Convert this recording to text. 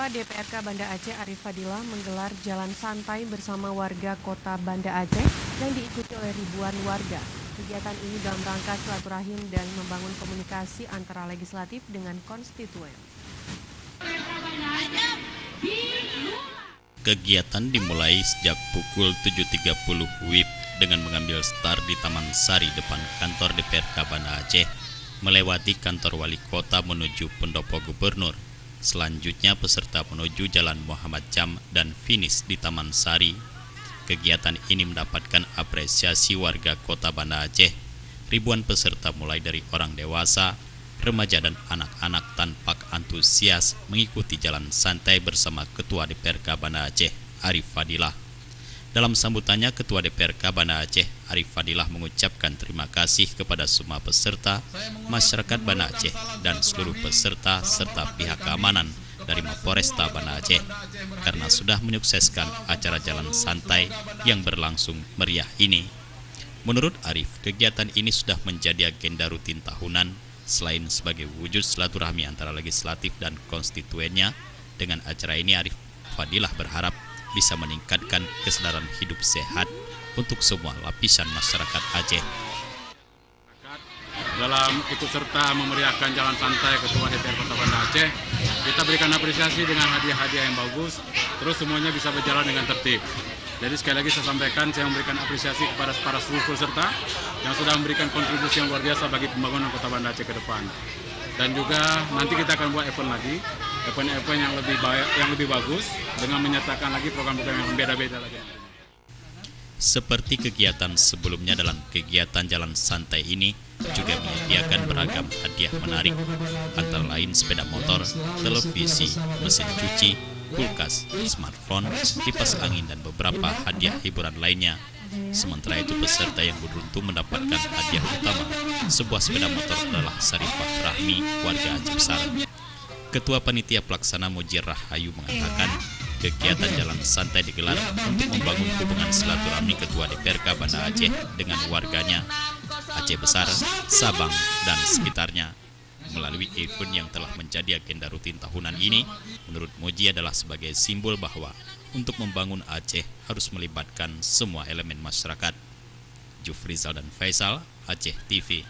Ketua DPRK Banda Aceh Arif Fadilah menggelar jalan santai bersama warga kota Banda Aceh yang diikuti oleh ribuan warga. Kegiatan ini dalam rangka silaturahim dan membangun komunikasi antara legislatif dengan konstituen. Kegiatan dimulai sejak pukul 7.30 WIB dengan mengambil start di Taman Sari depan kantor DPRK Banda Aceh, melewati kantor wali kota menuju pendopo gubernur. Selanjutnya peserta menuju Jalan Muhammad Jam dan finish di Taman Sari. Kegiatan ini mendapatkan apresiasi warga kota Banda Aceh. Ribuan peserta mulai dari orang dewasa, remaja dan anak-anak tanpa antusias mengikuti jalan santai bersama Ketua DPRK Banda Aceh Arif Fadilah. Dalam sambutannya, Ketua DPRK Banda Aceh Arif Fadilah mengucapkan terima kasih kepada semua peserta, masyarakat Banda Aceh, dan seluruh peserta serta pihak keamanan dari Mapolresta Banda Aceh karena sudah menyukseskan acara jalan santai yang berlangsung meriah ini. Menurut Arif, kegiatan ini sudah menjadi agenda rutin tahunan selain sebagai wujud silaturahmi antara legislatif dan konstituennya. Dengan acara ini, Arif Fadilah berharap bisa meningkatkan kesadaran hidup sehat untuk semua lapisan masyarakat Aceh. Dalam ikut serta memeriahkan jalan santai Ketua DPR Kota Banda Aceh, kita berikan apresiasi dengan hadiah-hadiah yang bagus, terus semuanya bisa berjalan dengan tertib. Jadi sekali lagi saya sampaikan, saya memberikan apresiasi kepada para seluruh peserta yang sudah memberikan kontribusi yang luar biasa bagi pembangunan Kota Banda Aceh ke depan. Dan juga nanti kita akan buat event lagi, event yang lebih bagus dengan menyatakan lagi program-program yang beda-beda lagi. Seperti kegiatan sebelumnya, dalam kegiatan jalan santai ini juga menyediakan beragam hadiah menarik, antara lain sepeda motor, televisi, mesin cuci, kulkas, smartphone, kipas angin, dan beberapa hadiah hiburan lainnya. Sementara itu, peserta yang beruntung mendapatkan hadiah utama, sebuah sepeda motor, adalah Sarifah Rahmi, warga Aceh Besar. Ketua Panitia Pelaksana Mujir Rahayu mengatakan, kegiatan jalan santai digelar untuk membangun hubungan silaturahmi Ketua DPRK Banda Aceh dengan warganya Aceh Besar, Sabang, dan sekitarnya. Melalui event yang telah menjadi agenda rutin tahunan ini, menurut Muji adalah sebagai simbol bahwa untuk membangun Aceh harus melibatkan semua elemen masyarakat. Jufrizal dan Faisal, Aceh TV.